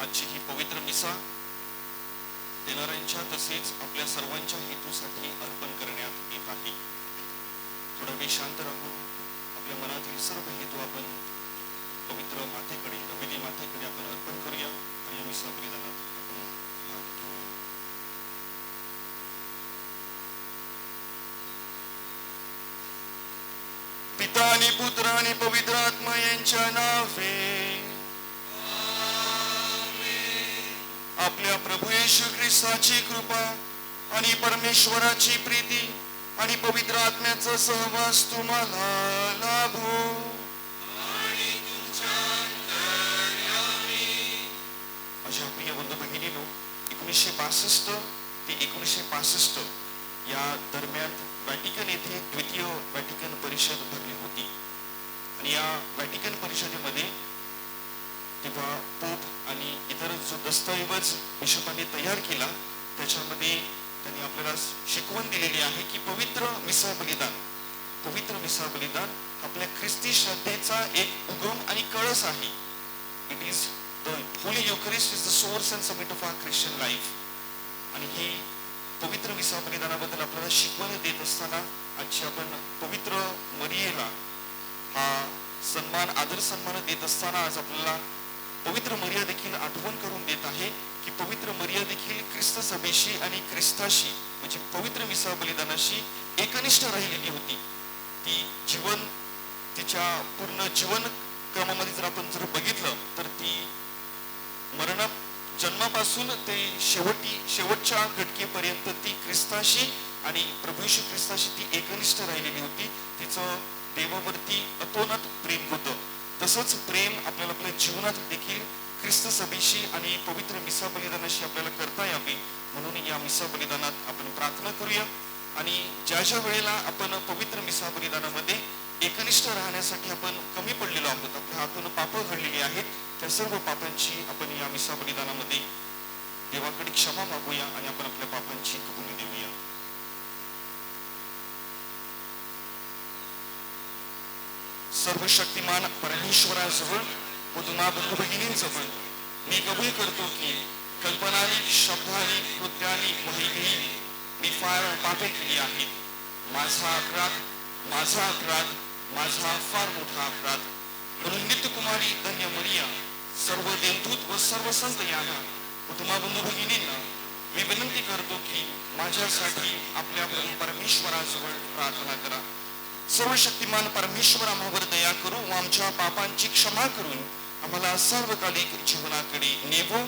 आजची ही पवित्र मिसा देणाऱ्यांच्या तसेच आपल्या सर्वांच्या हेतूसाठी अर्पण करण्यात येत आहे. थोडा वेळ शांत राहून आपल्या मनातील सर्व हेतू आपण पवित्र मातेकडे, नवेली मातेकडे आपण अर्पण करूया आणि या मिसा बलिदानात आपण भाग घेऊया. पिता आणि पुत्र आणि पवित्र आत्मा यांच्या नावे आपल्या प्रभू येशू ख्रिस्ताची कृपा आणि परमेश्वराची प्रीती आणि पवित्र आत्म्याचा सहवास तुम्हाला लाभो. माझ्या प्रिय बंधू भगिनीनो, 1962 ते 1965 या दरम्यान व्हॅटिकन येथे द्वितीय व्हॅटिकन परिषद भरली होती आणि या व्हॅटिकन परिषदेमध्ये तेव्हा पोप आणि इतर जो दस्तऐवज बिशपांनी तयार केला त्याच्यामध्ये त्यांनी आपल्याला शिकवण दिलेली आहे की पवित्र मिसा बलिदान आपल्या ख्रिस्ती श्रद्धेचा एक उगम आणि कळस आहे. It is the holy Eucharist is the source and summit of our Christian life. आणि ही पवित्र मिसा बलिदानाबद्दल आपल्याला शिकवण देत असताना आजची आपण पवित्र मरियेला हा सन्मान, आदर सन्मान देत असताना आज आपल्याला पवित्र मरिया देखील आठवण करून देत आहे की पवित्र मरिया देखील ख्रिस्त सभेशी आणि ख्रिस्ताशी म्हणजे पवित्र मिसा बलिदानाशी एकनिष्ठ राहिलेली होती. ती तिच्या पूर्ण जीवन क्रमामध्ये जर आपण बघितलं तर ती जन्मापासून ते शेवटच्या घटकेपर्यंत ती ख्रिस्ताशी आणि प्रभू येशू ख्रिस्ताशी ती एकनिष्ठ राहिलेली होती. तिचं देवावरती अतोनात प्रेम होतं. तसंच प्रेम आपल्याला आपल्या जीवनात देखील ख्रिस्त सभेशी आणि पवित्र मिसा बलिदानाशी आपल्याला करता यावे म्हणून या मिसा बलिदानात आपण प्रार्थना करूया. आणि ज्या वेळेला आपण पवित्र मिसा बलिदानामध्ये एकनिष्ठ राहण्यासाठी आपण कमी पडलेलो आहोत, आपल्या हातून पापं घडलेली आहेत, त्या सर्व पापांची आपण या मिसा बलिदानामध्ये देवाकडे क्षमा मागूया आणि आपण आपल्या पापांची कबुली देऊया. सर्वशक्तिमान परमेश्वराजवळ व तुम्हा बंधू भगिनींजवळ मी कबूल करतो की कल्पनाने, शब्दाने, कृत्याने, वाहिनीने मी फार पापे केली आहेत. माझा फार मोठा अपराध. म्हणून नित्यकुमारी धन्य मरिया, सर्व देवदूत व सर्व संत यांना व तुम्हा बंधू भगिनींना मी विनंती करतो की माझ्यासाठी आपल्या परमेश्वराजवळ प्रार्थना करा. सर्वशक्तिमान परमेश्वर आम्हावर दया करू व आमच्या पापांची क्षमा करून आम्हाला सार्वकालिक जीवनाकडे नेवो.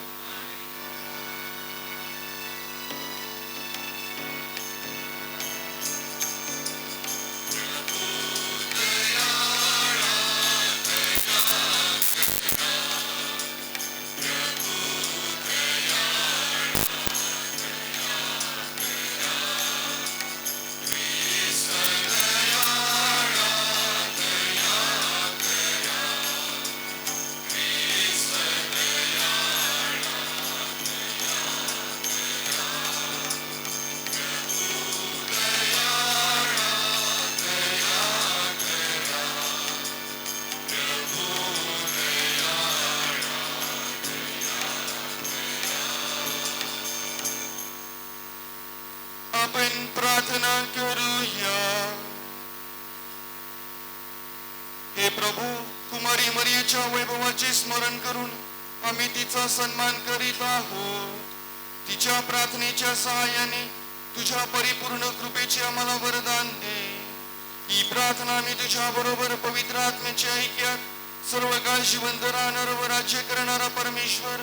आपण प्रार्थना करूया. हे प्रभू, कुमारी मरियेच्या वैभवाचे स्मरण करून आम्ही तिचा सन्मान करीत आहोत. तिच्या प्रार्थनेच्या सहाय्याने तुझ्या परिपूर्ण कृपेचे आम्हाला वरदान दे. ही प्रार्थना आम्ही तुझ्या बरोबर पवित्र आत्म्याच्या ऐक्यात सर्व काळ जिवंत राहणारा व राज्य करणारा परमेश्वर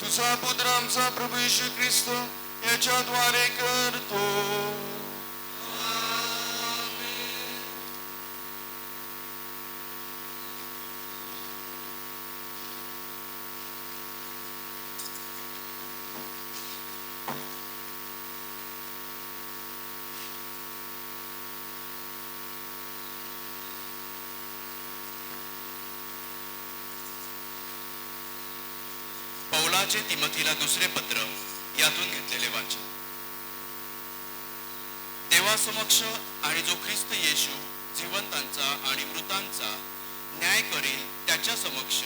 तुझा पुत्र आमचा प्रभू येशू ख्रिस्त याच्याद्वारे करतो. पौलाचे तिमोथीला दुसरे पत्र यातून घेतलेले वाचन. देवासमक्ष आणि जो ख्रिस्त येशू जिवंतांचा आणि मृतांचा न्याय करेल त्याच्या समक्ष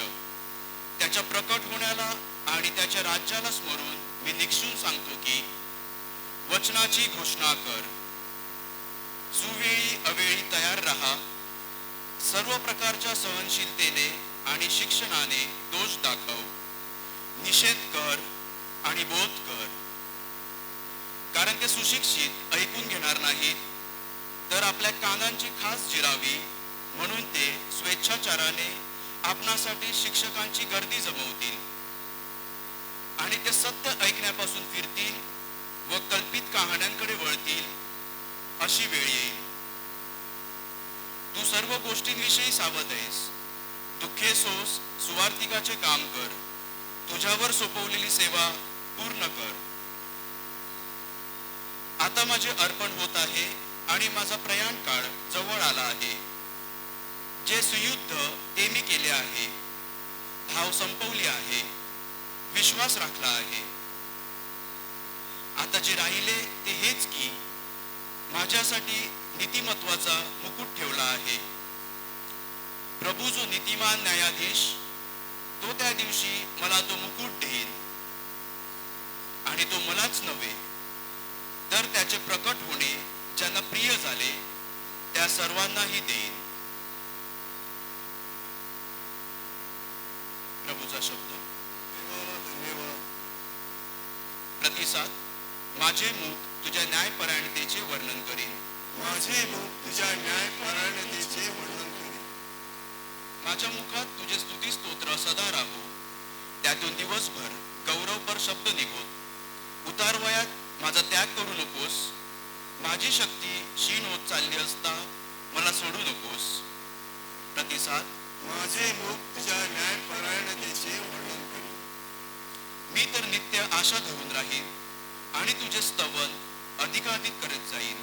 त्याच्या प्रकट होण्याला आणि त्याच्या राज्याला स्मरून मी निक्षून सांगतो की वचनाची घोषणा कर, सुवेळी अवेळी तयार राहा, सर्व प्रकारच्या सहनशीलतेने आणि शिक्षणाने दोष दाखव, निषेध कर आणि बोध कर. कारण ते सुशिक्षित ऐकून घेणार नाहीत, तर आपल्या कानांची खास जिरावी म्हणून ते स्वेच्छाचाराने आपणासाठी शिक्षकांची गर्दी जमवतील. आणि ते सत्य ऐकण्यापासून फिरतील व कल्पित कहाण्यांकडे वळतील, अशी वेळ येईल. तू सर्व गोष्टींविषयी सावध आहेस. दुःखे सोस, सुवार्तिकाचे काम कर, तुझ्यावर सोपवलेली सेवा पूर्ण कर. आता माझे अर्पण होत आहे आणि माझा प्रयाण काळ जवळ आला आहे. जे सुयुद्ध ते मी केले आहे, धाव संपवली आहे, विश्वास राखला आहे. आता जे राहिले ते हेच की माझ्यासाठी नीतिमत्वाचा मुकुट ठेवला आहे. प्रभू जो नीतिमान न्यायाधीश, तो त्या दिवशी मला तो मुकुट देईल. आणि तो मलाच नव्हे, तर त्याचे प्रकट होणे ज्यांना प्रिय झाले त्या सर्वांनाही देईल. प्रभूचा शब्द. धन्यवाद. प्रतिसाद. माझे मुख तुझ्या न्यायपरायणतेचे वर्णन करीन. माझे मुख तुझ्या न्यायपरायणतेचे वर्णन करीन. माझ्या मुखात तुझे स्तुती स्तोत्र सदा राहो. त्यातून दिवसभर गौरवपर शब्द निघोत. उतारवयात माझा त्याग करू नकोस. माझी शक्ती क्षीण होत चालली असता मला सोडू नकोस. प्रतिसाद. माझे मुख तुझ्या न्यायपरायणतेचे वर्णन करीन. मी तर नित्य आशा धरून राहीन आणि तुझे स्तवन अधिकाधिक करत जाईन.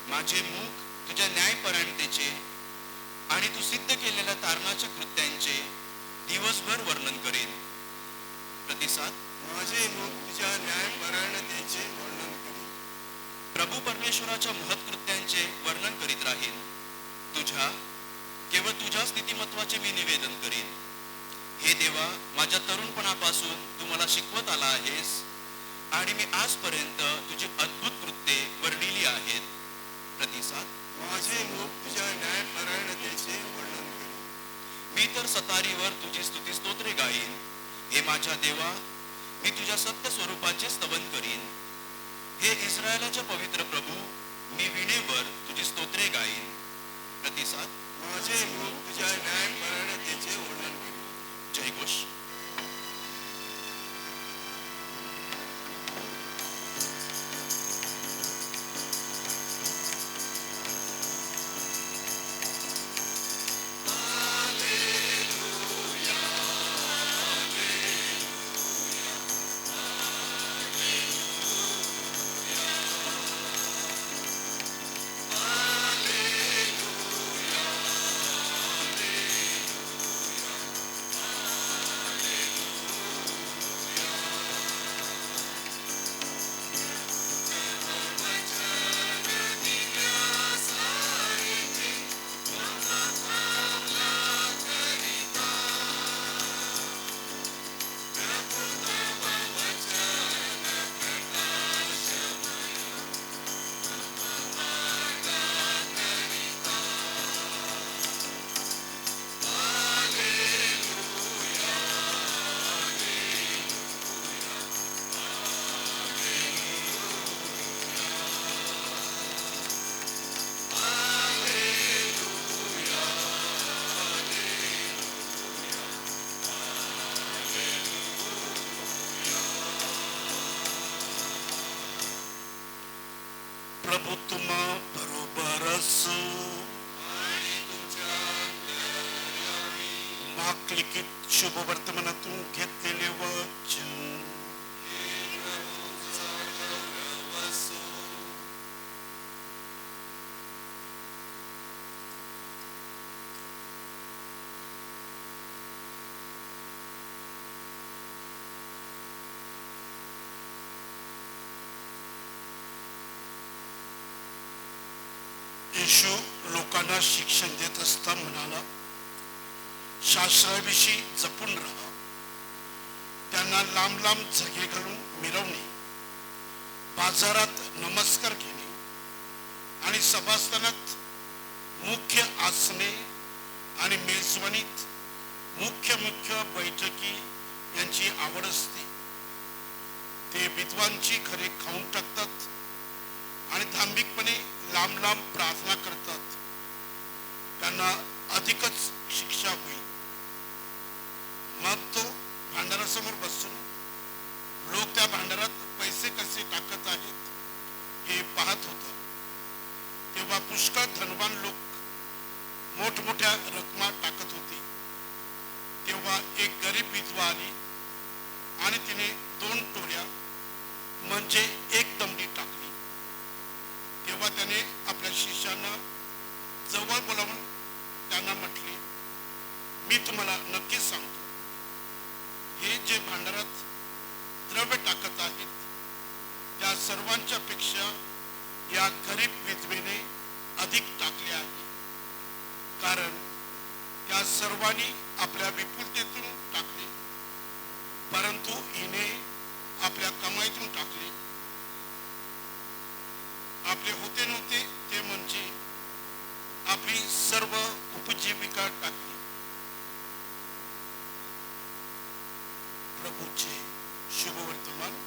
माझे मुख तुझ्या न्यायपरायणतेचे आणि तू सिद्ध केलेल्या तारणाच्या कृत्यांचे दिवसभर वर्णन करेन. प्रतिसाद. माझे मुख तुझ्या न्यायपरायणतेचे वर्णन करीन. प्रभू परमेश्वराच्या महत्कृत्यांचे वर्णन करीत राहीन. केवळ तुझ्याच नीतिमत्वाचे मी निवेदन करीन. हे देवा, माझ्या तरुणपणापासून तू मला शिकवत आला आहेस आणि मी आजपर्यंत तुझी अद्भुत कृत्ये वर्णिली आहेत. प्रतिसाद. माझे मुख तुझ्या न्यायपरायणतेचे वर्णन करीन. मी तर सतारीवर तुझी स्तुती स्तोत्रे गाईन. हे माझ्या देवा, मी तुझ्या सत्य स्वरूपाचे स्तवन करीन. हे इस्रायलाच्या पवित्र प्रभू, मी वीणेवर तुझी स्तोत्रे गाईन. प्रतिसाद. माझे मुख तुझ्या न्यायपरायणतेचे वर्णन करीन. जयघोष. प्रभू तुम्हा बरोबर असो. माकलिकीत शुभ वर्तमानातून घेतलेले वचन. येशू लोकांना शिक्षण देत असता म्हणाला, शास्त्राविषयी जपून राहा. त्यांना लांब लांब झगे घालून मिरवणे, बाजारात नमस्कार घेणे आणि सभास्थानात मुख्य आसने आणि मेजवानीत मुख्य बैठकी यांची आवड असते. ते विद्वांची घरे खाऊन टाकतात आणि धांबिकपणे लांब लांब प्रार्थना करतात. त्यांना अधिकच शिक्षा होईल. मग तो भांडारासमोर बसून लोक त्या भांडारात पैसे कसे टाकत आहेत हे पाहत होता. तेव्हा पुष्कळ धनवान लोक मोठमोठ्या रकमा टाकत होते. तेव्हा एक गरीब विधवा आली आणि तिने 2 टोऱ्या म्हणजे 1 दमडी टाकली. तेव्हा त्याने आपल्या शिष्यांना जवळ बोलावून त्यांना म्हटले, मी तुम्हाला नक्कीच सांगतो, हे जे भांडारात द्रव्य टाकत आहेत त्या सर्वांच्या पेक्षा या गरीब विधवेने अधिक टाकले आहे. कारण त्या सर्वांनी आपल्या विपुलतेतून टाकले, परंतु हिने आपल्या कमाईतून टाकले. आपले होते नव्हते ते म्हणजे आपली सर्व उपजीविका टाकली. प्रभूचे शुभ वर्तमान.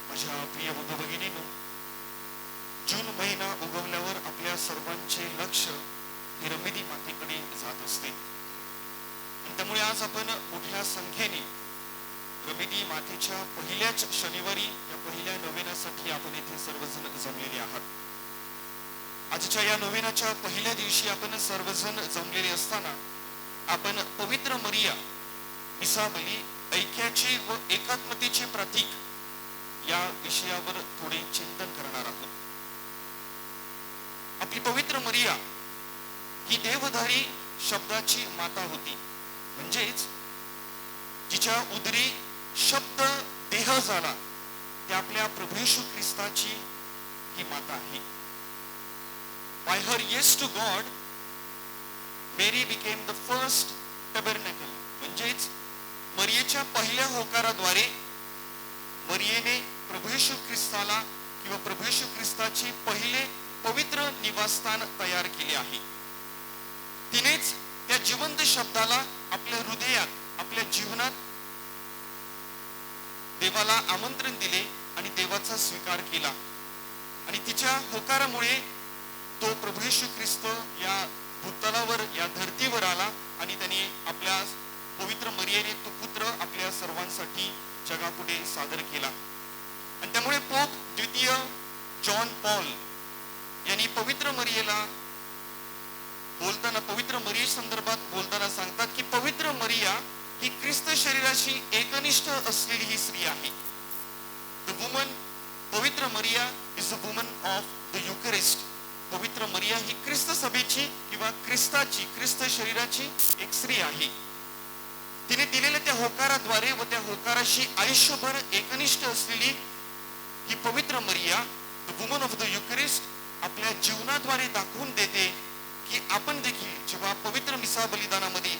माझ्या प्रिय बंधू भगिनींनो, जून महिना उगवल्यावर आपल्या सर्वांचे लक्ष हे रमेदी मातेकडे जात असते. आणि त्यामुळे आज आपण मोठ्या संख्येने रमेदी मातेच्या पहिल्याच शनिवारी या पहिल्या नोवेनासाठी आपण इथे सर्वजण जमलेले आहात. आजच्या या नोवेनाच्या पहिल्या दिवशी आपण सर्वजण जमलेले असताना आपण पवित्र मरिया इसाबली ऐक्याची व एकात्मतेचे प्रतीक या विषयावर थोडे चिंतन करणार आहोत. आपली पवित्र मरिया ही देवधारी शब्दाची माता होती, म्हणजेच जिच्या उदरी शब्द देह झाला त्या आपल्या प्रभू येशू ख्रिस्ताची ही माता आहे. By her yes to God, Mary became the first tabernacle. म्हणजेच मरियेच्या पहिल्या होकाराद्वारे मरियेने प्रभू येशू ख्रिस्ताला किंवा प्रभू येशू ख्रिस्ताची पहिले पवित्र निवासस्थान तयार केले आहे. तिनेच त्या जिवंत शब्दाला आपल्या हृदयात, आपल्या जीवनात देवाला आमंत्रण दिले आणि देवाचा स्वीकार केला. आणि तिच्या होकारामुळे तो प्रभू येशू ख्रिस्त या भूतलावर, या धरतीवर आला आणि त्याने आपल्या पवित्र मरियेने तो पुत्र आपल्या सर्वांसाठी जगापुढे सादर केला. आणि त्यामुळे पोप द्वितीय जॉन पॉल यांनी पवित्र मरियेला बोलताना, पवित्र मरिये संदर्भात बोलताना सांगतात की पवित्र मरिया ही ख्रिस्त शरीराशी एकनिष्ठ असलेली ही स्त्री आहे. द वुमन, पवित्र Maria is the woman of the Eucharist. पवित्र मरिया ही ख्रिस्त सभेची किंवा ख्रिस्ताची, ख्रिस्त शरीराची एक स्त्री आहे. तिने दिलेल्या त्या होकाराद्वारे व त्या होकाराशी आयुष्यभर एकनिष्ठ असलेली ही पवित्र मरिया, द वुमन ऑफ द युकरिस्ट, आपल्या जीवनाद्वारे दाखवून देते की आपण देखील जेव्हा पवित्र मिसा बलिदानामध्ये,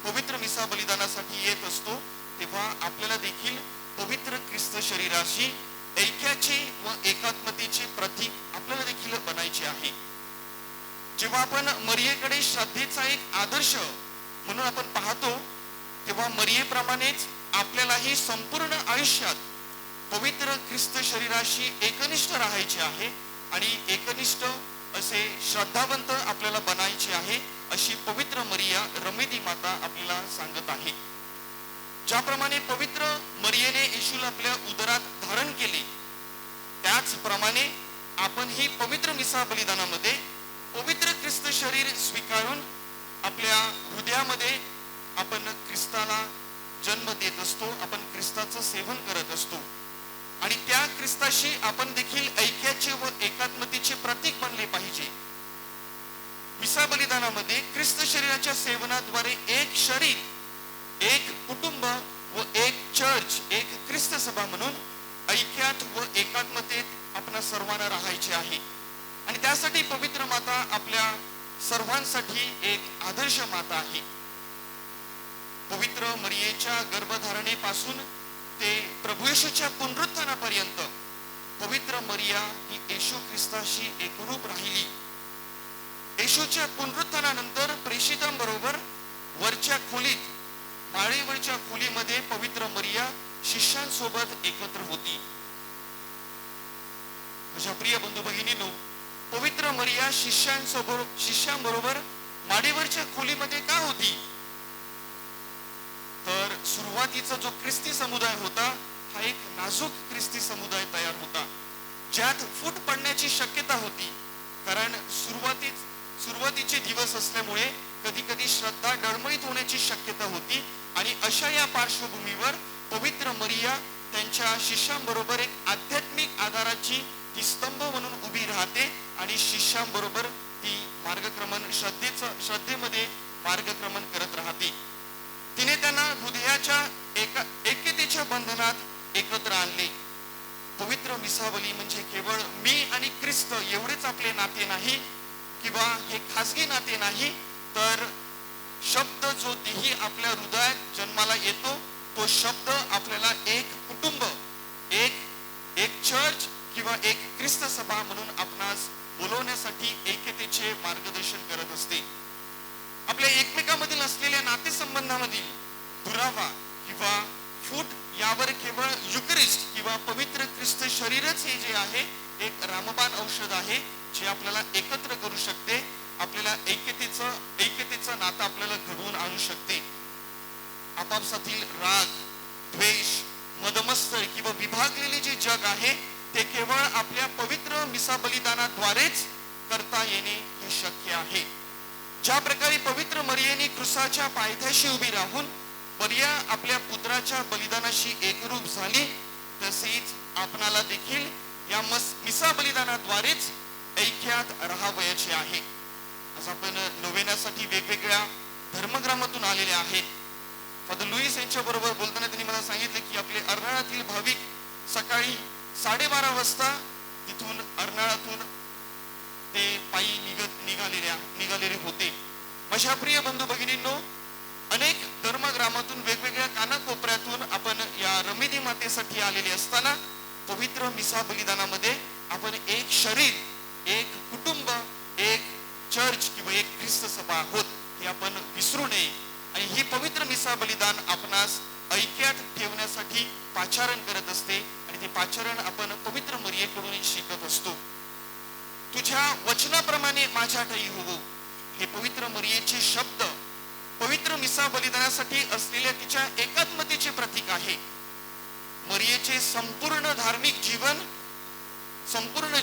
पवित्र मिसा बलिदानासाठी येत असतो तेव्हा आपल्याला देखील पवित्र ख्रिस्त शरीराशी ऐक्याचे व एकात्मतेचे प्रतीक आपल्याला देखील बनायचे आहे. जेव्हा आपण मरियेकडे श्रद्धेचा एक आदर्श म्हणून आपण पाहतो तेव्हा मरियेप्रमाणेच आपल्यालाही संपूर्ण आयुष्यात पवित्र ख्रिस्त शरीराशी एकनिष्ठ राहायचे आहे आणि एकनिष्ठ असे श्रद्धावंत आपल्याला बनायचे आहे, अशी पवित्र मरिया रमेदी माता आपल्याला सांगत आहे. ज्याप्रमाणे पवित्र मरियेने येशूला आपल्या उदरात धारण केले त्याचप्रमाणे आपण ही पवित्र मिसा बलिदानामध्ये पवित्र ख्रिस्त शरीर स्वीकारून आपल्या हृदयामध्ये आपण ख्रिस्ताला जन्म देत असतो, आपण ख्रिस्ताचं सेवन करत असतो आणि त्या ख्रिस्ताशी आपण देखील ऐक्याचे व एकात्मतेचे प्रतीक बनले पाहिजे. मिसा बलिदानामध्ये ख्रिस्त शरीराच्या सेवनाद्वारे एक शरीर, एक कुटुंब व एक चर्च, एक ख्रिस्त ख्रिस्त सभा म्हणून ऐक्यात व एकात्मतेत आपणा सर्वांना राहायचे आहे. आणि त्यासाठी पवित्र माता आपल्या सर्वांसाठी एक आदर्श माता आहे. पवित्र मरियेच्या गर्भधारणेपासून ते प्रभू येशूच्या पुनरुत्थानापर्यंत पवित्र मरिया ही येशू ख्रिस्ताशी एकरूप राहिली. येशूच्या पुनरुत्थानानंतर प्रेषितांबरोबर वरच्या खोलीत, माळेवरच्या खोलीमध्ये पवित्र मरिया शिष्यांसोबत एकत्र होती. माझ्या प्रिय बंधू भगिनींनो, पवित्र मरिया शिष्यांबरोबर माळेवरच्या खोलीमध्ये का होती? तर सुरुवातीचा जो ख्रिस्ती समुदाय होता हा एक नाजूक ख्रिस्ती समुदाय तयार होता, ज्यात फूट पडण्याची शक्यता होती. कारण सुरुवातीचे दिवस असल्यामुळे कधी कधी श्रद्धा डळमळीत होण्याची शक्यता होती. आणि अशा या पार्श्वभूमीवर पवित्र मरिया त्यांच्या शिष्यांबरोबर एक आध्यात्मिक आधाराची ती स्तंभ म्हणून उभी राहते आणि शिष्यांबरोबर ती मार्गक्रमण श्रद्धेमध्ये मार्गक्रमण करत राहते. तिने त्यांना हृदयाच्या ऐक्यतेच्या बंधनात एकत्र आणले. पवित्र मिसावली म्हणजे केवळ मी आणि ख्रिस्त एवढेच आपले नाते नाही किंवा हे खासगी नाते नाही, तर शब्द जो तेही आपल्या हृदयात जन्माला येतो तो शब्द आपल्याला एक कुटुंब, एक चर्च किंवा एक ख्रिस्त सभा म्हणून आपणास बोलवण्यासाठी ऐक्यतेचे मार्गदर्शन करत असते. आपल्या एकमेकांमधील असलेल्या नातेसंबंधामधील दुरावा किंवा फूट यावर केवळ युकरिस्ट किंवा पवित्र ख्रिस्त शरीरच हे जे आहे एक रामबाण औषध आहे, जे आपल्याला एकत्र करू शकते, आपल्याला ऐक्यतेचं नातं आपल्याला घडवून आणू शकते. आपापसातील राग, द्वेष, मदमत्सर किंवा विभागलेले जे जग आहे ते केवळ आपल्या पवित्र मिसा बलिदानाद्वारेच करता येणे हे शक्य आहे. ज्या प्रकारे पवित्र मरियेने क्रुसाच्या पायथ्याशी उभी राहून मरिया आपल्या पुत्राच्या बलिदानाशी एकरूप झाली, तसेच आपणाला देखील या मिसा बलिदानाद्वारेच ऐक्यात राहावयाचे आहे. आज आपण नोवेनासाठी वेगवेगळ्या धर्मग्रामातून आलेले आहेत. फादर लुईस यांच्या बरोबर बोलताना त्यांनी मला सांगितले की आपले अर्नाळातील भाविक सकाळी 12:30 वाजता तिथून अर्नाळातून ते पायी निघालेले होते. माझ्या प्रिय बंधू भगिनींनो, अनेक धर्मग्रामातून वेगवेगळ्या कानाकोपऱ्यातून आपण या रमेदी मातेसाठी आलेले असताना पवित्र मिसा बलिदानामध्ये आपण एक शरीर, एक कुटुंब, एक चर्च किंवा एक ख्रिस्त सभा आहोत हे आपण विसरू नये. आणि ही पवित्र मिसा बलिदान आपणास ऐक्यात ठेवण्यासाठी पाचारण करत असते आणि ते पाचारण आपण पवित्र मरियेकडून शिकत असतो. तुझ्या वचनाप्रमाणे माझ्या ठायी होवो, हे पवित्र मरियेचे शब्द पवित्र मिसा बलिदानासाठी असलेल्या तिच्या एकात्मतेचे प्रतीक आहे. मरियेचे संपूर्ण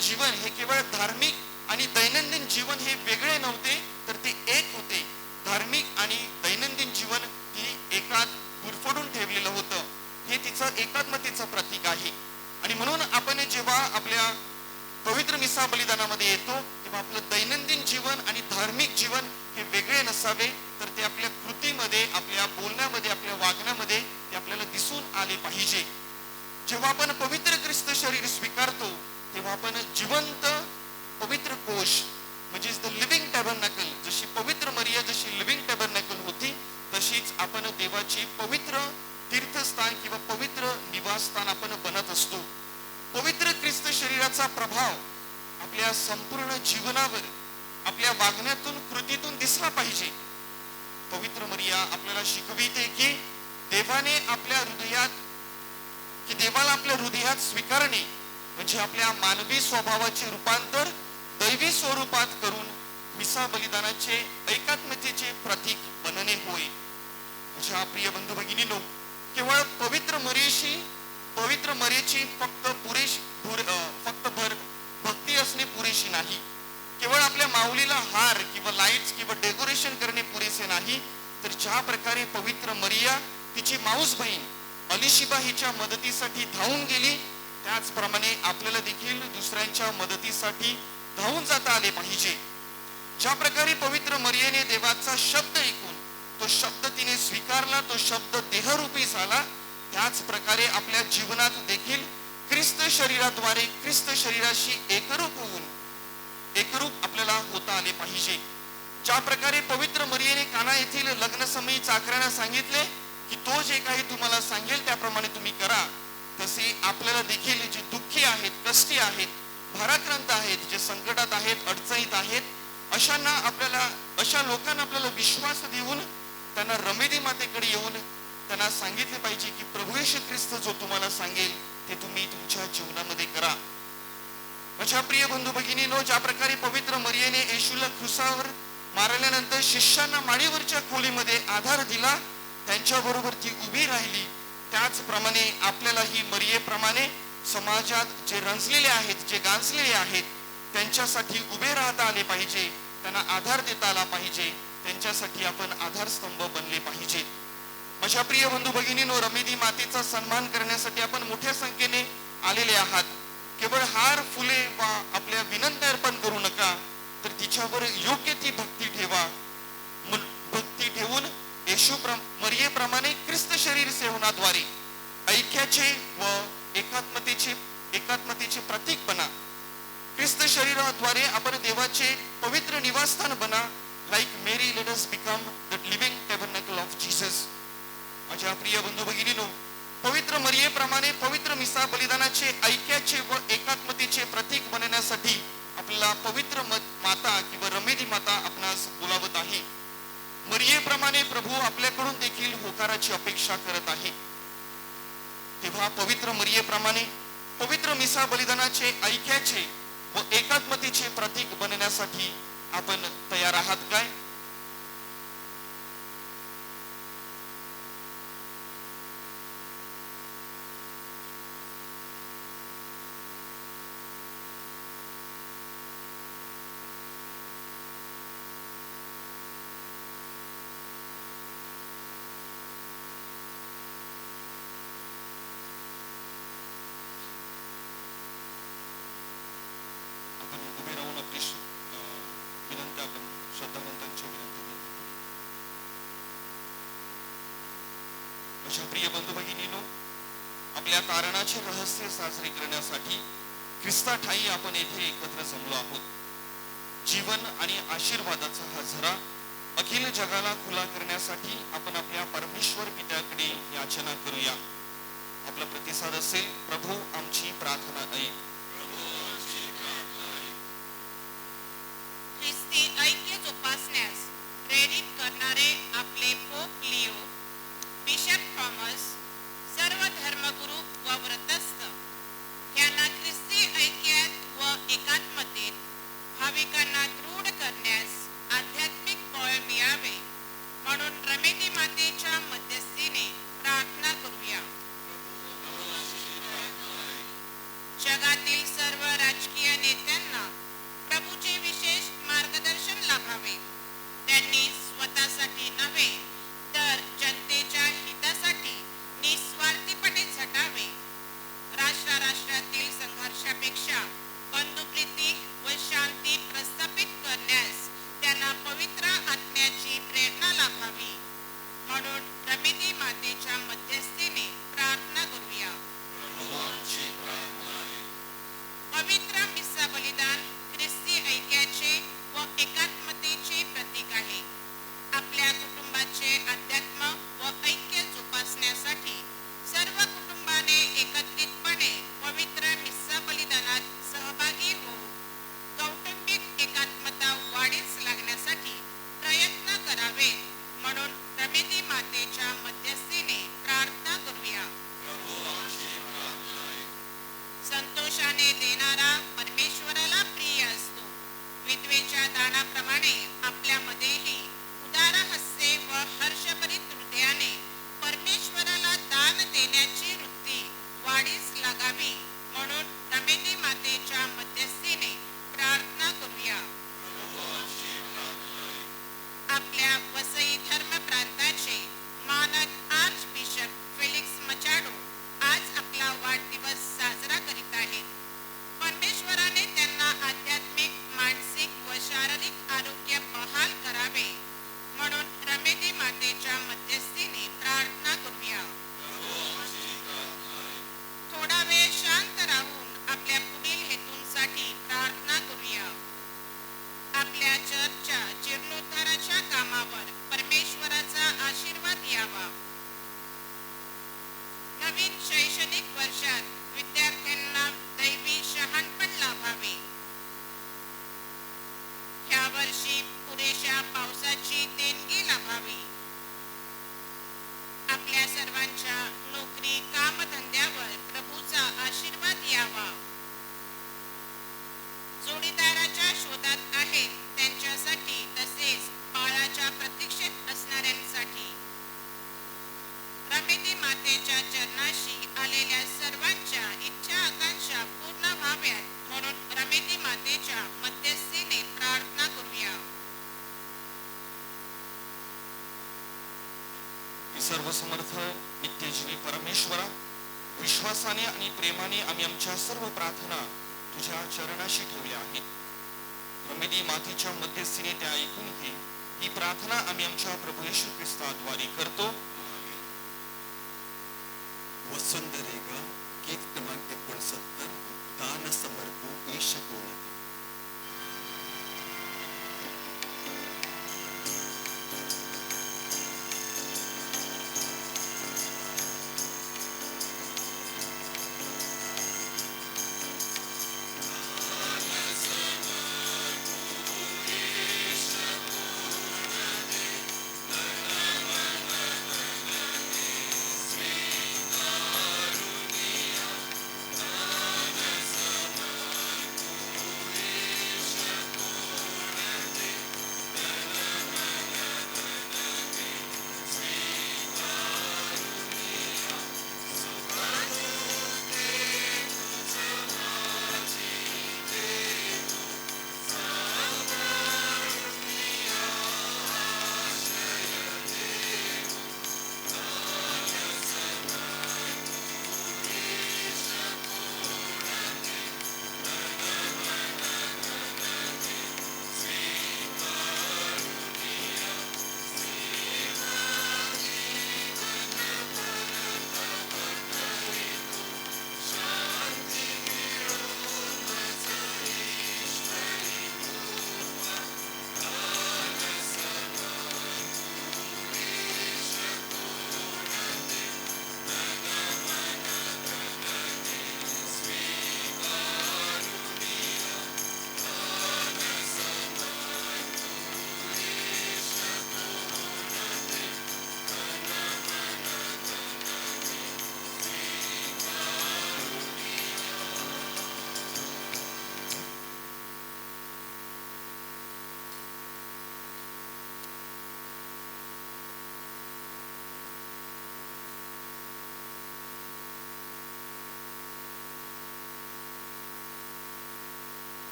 जीवन हे केवळ धार्मिक आणि दैनंदिन जीवन हे वेगळे नव्हते, तर ते एक होते. धार्मिक आणि दैनंदिन जीवन ती एकात गुरफडून ठेवलेलं होतं. हे तिचं एकात्मतेचं प्रतीक आहे. आणि म्हणून आपण जेव्हा आपल्या पवित्र मिसा बलिदानामध्ये येतो तेव्हा आपलं दैनंदिन जीवन आणि धार्मिक जीवन हे वेगळे नसावे, तर ते आपल्या कृतीमध्ये, आपल्या बोलण्यामध्ये, आपल्या वागण्यामध्ये ते आपल्याला दिसून आले पाहिजे. जेव्हा आपण पवित्र ख्रिस्त शरीर स्वीकारतो तेव्हा आपण जिवंत पवित्र कोश म्हणजे द लिव्हिंग टॅबरनॅकल, जशी पवित्र मरिया जशी लिव्हिंग टॅबरनॅकल होती तशीच आपण देवाची पवित्र तीर्थस्थान किंवा पवित्र निवासस्थान आपण बनत असतो. पवित्र ख्रिस्त शरीराचा प्रभाव आपल्या संपूर्ण जीवनावर, आपल्या वागण्यातून, कृतीतून दिसला पाहिजे. पवित्र मरिया आपल्याला शिकविते की देवाला आपल्या हृदयात स्वीकारणे म्हणजे आपल्या मानवी स्वभावाचे रूपांतर दैवी स्वरूपात करून मिसा बलिदानाचे एकात्मतेचे प्रतीक बनणे होय. माझ्या प्रिय बंधू भगिनींनो, केवळ पवित्र मरियेची फक्त भक्ती असणे पुरेशी नाही. केवळ आपल्या माऊलीला हार किंवा लाईट्स किंवा डेकोरेशन करणे पुरेसे नाही, तर ज्या प्रकारे पवित्र मरिया तिची माऊस बहीण अलिशिबा हिच्या मदतीसाठी धावून गेली, त्याचप्रमाणे आपल्याला देखील दुसऱ्यांच्या मदतीसाठी धावून जाता आले पाहिजे. ज्या प्रकारे पवित्र मरियेने देवाचा शब्द ऐकून तो शब्द तिने स्वीकारला, तो शब्द देहरूपी झाला, त्याच प्रकारे आपल्या जीवनात देखील ख्रिस्त शरीराद्वारे ख्रिस्त शरीराशी एकरूप आपल्याला होता आले पाहिजे. ज्या प्रकारे पवित्र मरियेने काना येथील लग्नसमयी चाकरांना सांगितले की तो जे काही तुम्हाला सांगेल त्याप्रमाणे तुम्ही करा, तसे आपल्याला देखील जे दुःखी आहेत, कष्टी आहेत, भाराक्रांत आहेत, जे संकटात आहेत, अडचणीत आहेत, अशा लोकांना आपल्याला विश्वास देऊन त्यांना रमेदी मातेकडे येऊन त्यांना सांगितले पाहिजे की प्रभू येशू ख्रिस्त जो तुम्हाला सांगेल ते तुम्ही तुमच्या जीवनामध्ये करा. माझ्या प्रिय बंधू भगिनीनो, ज्या प्रकारे पवित्र मरियेने येशूला क्रूसावर मारल्यानंतर शिष्यांना माडीवरच्या खोलीमध्ये आधार दिला, त्यांच्याबरोबर ती उभी राहिली, त्याचप्रमाणे आपल्यालाही मरियेप्रमाणे समाजात जे रंजलेले आहेत, जे गांजलेले आहेत, त्यांच्यासाठी उभे राहता आले पाहिजे, त्यांना आधार देता आला पाहिजे, त्यांच्यासाठी आपण आधारस्तंभ बनले पाहिजे. माझ्या प्रिय बंधू भगिनीनो, रमेदी मातेचा सन्मान करण्यासाठी आपण मोठ्या संख्येने आलेले आहात. केवळ हार, फुले वा आपल्या विनंती अर्पण करू नका, तर तिच्यावर योग्य ती भक्ती ठेवा. भक्ती ठेवून येशू मरियेप्रमाणे ख्रिस्त शरीर सेवनाद्वारे ऐक्याचे व एकात्मतेचे प्रतीक बना. ख्रिस्त शरीराद्वारे आपण देवाचे पवित्र निवासस्थान बना. Like Mary, let us become the living tabernacle of Jesus. माझ्या प्रिय बंधू भगिनीनो, पवित्र मरियेप्रमाणे पवित्र मिसा बलिदानाचे ऐक्याचे व एकात्मतेचे प्रतीक बनण्यासाठी आपल्याला पवित्र माता किंवा रमेदी माता आपणास बोलावत आहे. मरियेप्रमाणे प्रभू आपल्याकडून देखील होकाराची अपेक्षा करत आहे. तेव्हा पवित्र मरियेप्रमाणे पवित्र मिसा बलिदानाचे ऐक्याचे व एकात्मतेचे प्रतीक बनण्यासाठी आपण तयार आहात काय? प्रिय बंधू भगिनीनो, आपल्या तारणाचे रहस्य साजरे करण्यासाठी ख्रिस्ता ठाई आपण येथे एकत्र जमलो आहोत. जीवन आणि आशीर्वादाचा हा झरा अखिल जगाला खुला करण्यासाठी आपण आपल्या परमेश्वर पित्याकडे याचना करूया. आपला प्रतिसाद असेल, प्रभू आमची प्रार्थना ऐक. ख्रिस्ती ऐक्य जोपासण्यास प्रेरित करणारे आपले पोप लिओ, बिशप थॉमस, सर्व धर्मगुरू व व्रतस्थ यांना ख्रिस्ती ऐक्यात व एकात्मतेत भाविकांना दृढ करण्यास आध्यात्मिक बळ मिळावे म्हणून रमेदी मातेच्या मध्यस्थीने प्रार्थना करूया. जगातील सर्व राजकीय नेत्यांना प्रभूचे विशेष मार्गदर्शन लाभावे. त्यांनी स्वतःसाठी नव्हे तर जनतेच्या हितासाठी निस्वार्थीपणे झटावे. राष्ट्रातील संघर्षापेक्षा बंधुप्रीती व शांती प्रस्थापित करण्यास त्यांना पवित्र आत्म्याची प्रेरणा लाभावी म्हणून रमेदी मातेच्या मध्यस्थीने प्रार्थना करूया. पवित्र मिसा बलिदान ख्रिस्ती ऐक्याचे व एकात्मतेचे प्रतीक आहे. आपल्या कुटुंबाचे अध्यात्म व ऐक्य जोपासण्यासाठी सर्व कुटुंबाने एकत्रितपणे पवित्र मिसा बलिदानात सहभागी होऊन कौटुंबिक एकात्मता वाढीस लागण्यासाठी प्रयत्न करावे म्हणून रमेदी मातेच्या मध्यस्थीने प्रार्थना करूया. संतोषाने देणारा परमेश्वराला प्रिय असतो. विधवेच्या दानाप्रमाणे आपल्यामध्येही उदार हस्ते व हर्षभरित हृदयाने परमेश्वराला दान देण्याची वृत्ती वाढीस लागावी म्हणून रमेदी मातेच्या मध्यस्थीने प्रार्थना करूया. आपल्या वसई धर्म प्रांताचे मानद आर्च बिशप फेलिक्स मचाडो आज आपला वाढदिवस साजरा करीत आहेत. परमेश्वराने त्यांना आध्यात्मिक, मानसिक व शारीरिक आरोग्य बहाल करावे सर्वसमर्थ नित्यजीवी परमेश्वरा, विश्वासाने आणि प्रेमाने आम्ही आमच्या सर्व प्रार्थना तुझ्या चरणाशी ठेवल्या आहेत. प्रमिदी मातेच्या मध्यस्थीने त्या ऐकून घे. ही प्रार्थना आम्ही आमच्या प्रभू येशू ख्रिस्ताद्वारे करतो. वसुंधरेगा गीत क्रमांक 69 दान समर्पू ईश पूर्ण.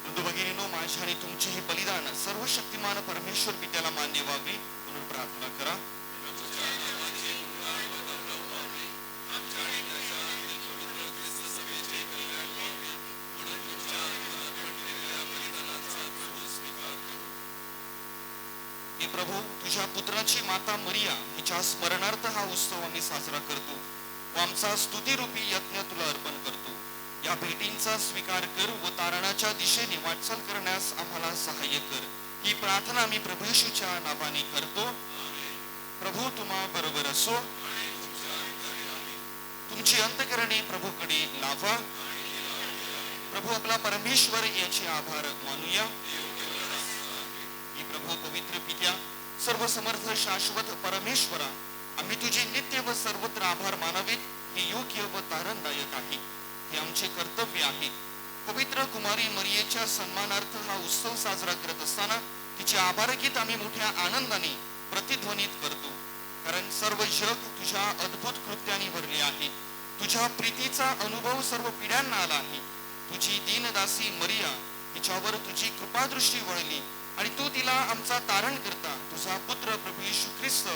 बंधू भगिनींनो, माझ्या आणि तुमचे हे बलिदान सर्व शक्तिमान परमेश्वर पित्याला मान्य व्हावे म्हणून प्रार्थना करा. हे प्रभू, तुझ्या पुत्राची माता मरिया हिच्या स्मरणार्थ हा उत्सव आम्ही साजरा करतो व आमचा स्तुतिरूपी यज्ञ तुला अर्पण करतो. या भेटींचा स्वीकार कर व तारणाच्या दिशेने वाटचाल करण्यास आम्हाला सहाय्य कर. ही प्रार्थना आम्ही प्रभू येशूच्या नावाने करतो. प्रभू तुम्हा बरोबर असो. तुमची अंतःकरणे प्रभूकडे लावा. प्रभू आपला परमेश्वर याचे आभार मानूया. ही प्रभू पवित्र पित्या, सर्व समर्थ शाश्वत परमेश्वरा, आम्ही तुझे नित्य व सर्वत्र आभार मानावेत हे योग्य व तारणदायक आहे. हे आमचे कर्तव्य आहे. पवित्र कुमारी मरियेच्या सन्मानार्थ हा उत्सव साजरा करत असताना तिचे आभारगीत आम्ही मोठ्या आनंदाने प्रतिध्वनित करतो, कारण सर्व जग तुझ्या अद्भुत कृत्याने भरले आहे. तुझ्या प्रीतीचा अनुभव सर्व पिढ्यांना आला आहे. तुझी दीनदासी मरिया तिच्यावर तुझी कृपादृष्टी वळली आणि तू तिला आमचा तारण करता तुझा पुत्र प्रभू येशू ख्रिस्त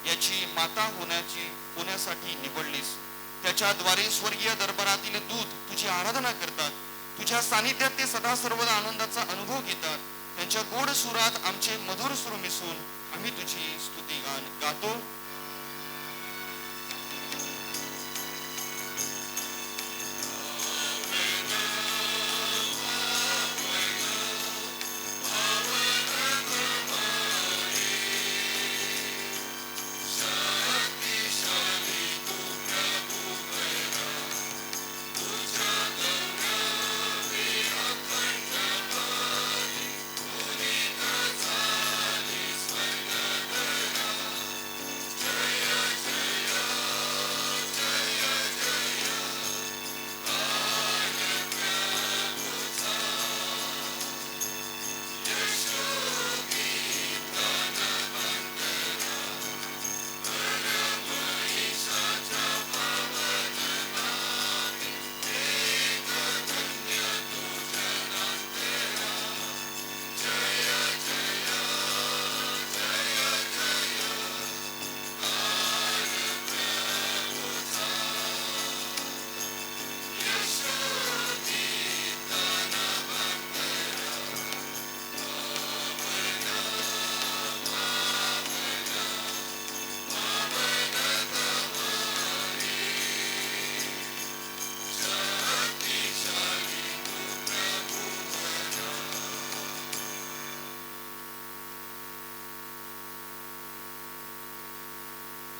याची माता होण्यासाठी निवडलीस. त्याच्याद्वारे स्वर्गीय दरबारातील दूत तुझी आराधना करतात. तुझ्या सानिध्यात ते सदा सर्वदा आनंदाचा अनुभव घेतात. त्यांच्या गोड सुरात आमचे मधुर सूर मिसळून आम्ही तुझी स्तुतिगान गातो.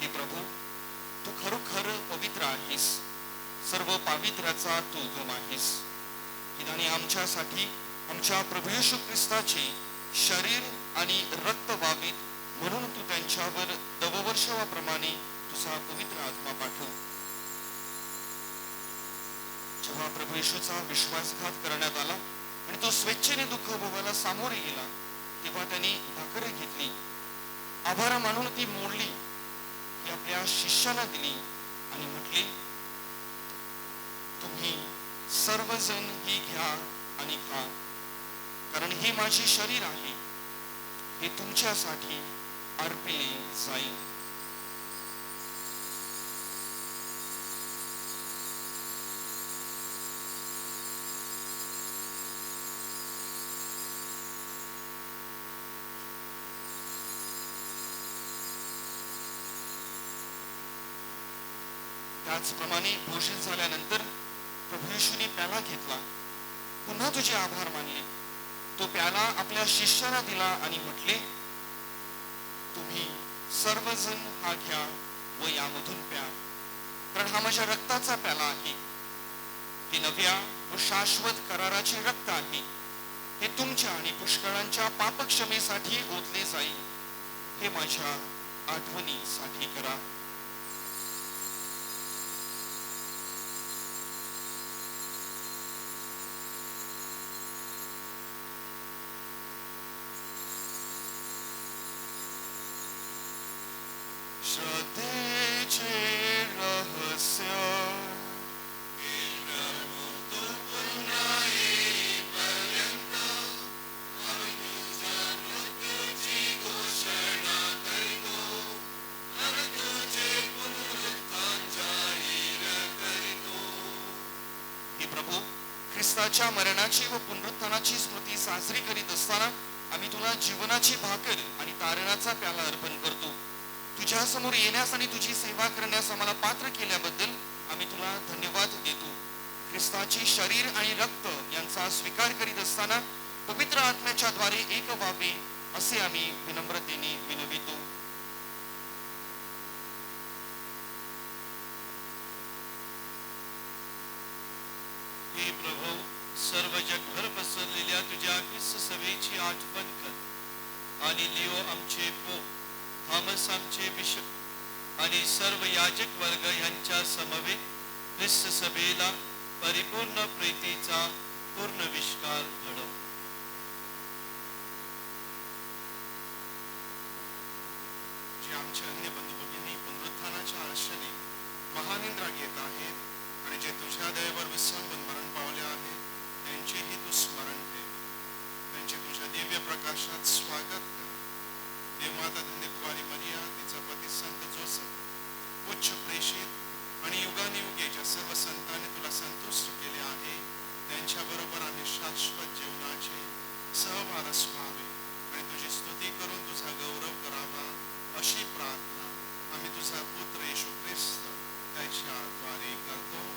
हे प्रभू, तू खरोखर पवित्र आहेस, सर्व पावित्र्याचा तू उगम आहेस. निदाने आमच्यासाठी आमच्या प्रभू येशू ख्रिस्ताचे शरीर आणि रक्त व्हावीत म्हणून तू त्यांच्यावर दववर्षावाप्रमाणे तुझा पवित्र आत्मा पाठव. जेव्हा प्रभू येशूचा विश्वासघात करण्यात आला आणि तो स्वेच्छेने दुःख भोगायला सामोरे गेला, तेव्हा त्यांनी भाकर घेतली, आभार मानून ती मोडली, ती आपल्या शिष्यांना दिली आणि म्हटले, तुम्ही सर्वजण ही घ्या आणि खा, कारण हे माझे शरीर आहे, हे तुमच्यासाठी अर्पले जाईल. त्याचप्रमाणे भोजन झाल्यानंतर प्रभू येशूने प्याला घेतला, पुन्हा तुझे आभार मानले, तो प्याला आपल्या शिष्यांना दिला आणि म्हटले, तुम्ही सर्वजण हा घ्या व यामधून प्या, कारण हा माझ्या रक्ताचा प्याला आहे, हे नव्या व शाश्वत कराराचे रक्त आहे, हे तुमच्या आणि पुष्कळांच्या पापक्षमेसाठी ओतले जाईल, हे माझ्या आठवणीसाठी करा. श्रद्धेचे रहस्य, हे प्रभू, ख्रिस्ताच्या मरणाची व पुनरुत्थानाची स्मृती साजरी करीत असताना आम्ही तुला जीवनाची भाकर आणि तारणाचा प्याला अर्पण करतो. तुझ्या समोर येण्यास आणि तुझी सेवा करण्यास आम्हाला पात्र केल्याबद्दल आम्ही तुला धन्यवाद देतो. ख्रिस्ताचे शरीर आणि रक्त यांचा स्वीकार करीत असताना पवित्र आत्म्याच्या द्वारे एक व्हावे असे आम्ही विनम्रतेने विनवितो. हे प्रभू, सर्व जगभर पसरलेल्या तुझ्या ख्रिस्त सभेची आठवण कर आणि लिओ आमचे पोप, थॉमस आमचे बिशप आणि सर्व याजक वर्ग यांच्या समवेत ख्रिस्त सभेला परिपूर्ण प्रीतीचा पूर्ण विष्कार घडव. जे आमचे अन्य बंधू भगिनी पुनरुत्थानाच्या आशेने महानिद्रात येत आहेत आणि जे तुझ्या दयेवर विसंबून मरण पावले आहेत, त्यांचेही तू स्मरण ठेव. त्यांचे तुझ्या दिव्य प्रकाशात स्वागत कर. देवमाता धन्यकुमारी मरिया, तिचा पती संत जोसेफ, उच्च प्रेषित आणि युगानुयुगे ज्या सर्व संतांनी तुला संतुष्ट केले आहे, त्यांच्या बरोबर आम्ही शाश्वत जीवनाचे सहवारस व्हावे आणि तुझी स्तुती करून तुझा गौरव करावा अशी प्रार्थना आम्ही तुझा पुत्र येशू ख्रिस्त त्याच्या द्वारे करतो.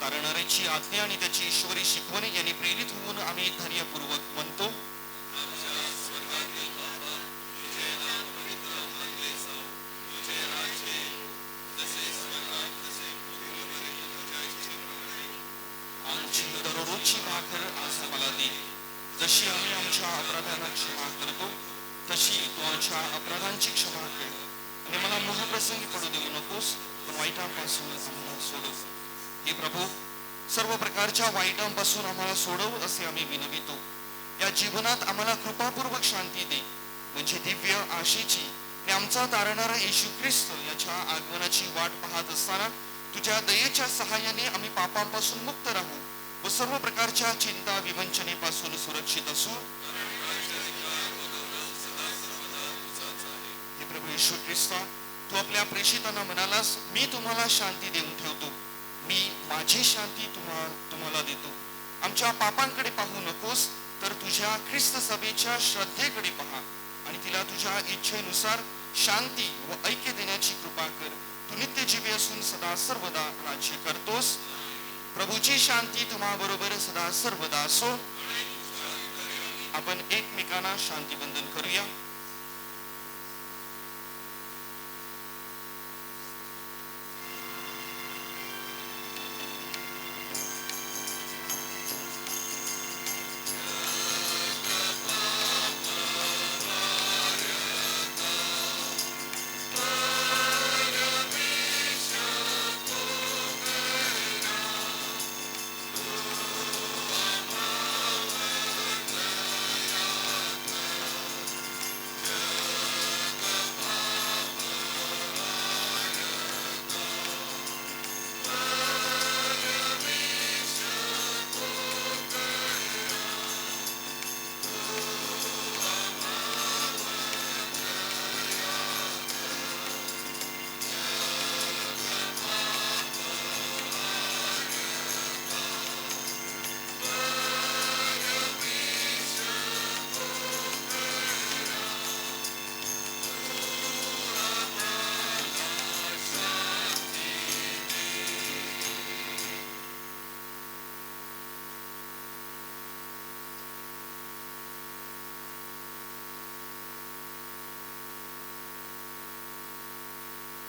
तारणाऱ्याची आज्ञा आणि त्याची ईश्वरी शिकवण यांनी प्रेरित होऊन आम्ही धैर्यपूर्वक म्हणतो, आमची दररोजची भाकर आज आम्हाला दे, जशी आम्ही आमच्या माझ्या अपराधांची क्षमा कर आणि मला मोहप्रसंगी पडू देऊ नकोस, पण वाईटांपासून आम्हाला सोडव. हे प्रभू, सर्व प्रकारच्या वाईटांपासून आम्हाला सोडव असे आम्ही विनवितो. या जीवनात आम्हाला कृपापूर्वक शांती दे, म्हणजे दिव्य आशेची आणि आमचा तारणारा येशू ख्रिस्त याच्या आगमनाची वाट पाहत असताना तुझ्या दयेच्या सहाय्याने आम्ही पापांपासून मुक्त राहू व सर्व प्रकारच्या चिंता विवंचनेपासून सुरक्षित असू. हे प्रभू येशू ख्रिस्ता, तू आपल्या प्रेषितांना म्हणालास, मी तुम्हाला शांती देऊन ठेवतो, मी माझी शांती तुम्हाला देतो. आमच्या पापांकडे पाहू नकोस, तर तुझ्या ख्रिस्त सभेच्या श्रद्धेकडे पहा आणि तिला तुझ्या इच्छेनुसार शांती व ऐक्य देण्याची कृपा कर. तू नित्य जीवी असून सदा सर्वदा राज्य करतोस. प्रभूची शांती तुम्हाबरोबर सदा सर्वदा असो. आपण एकमेकांना शांतीबंधन करूया.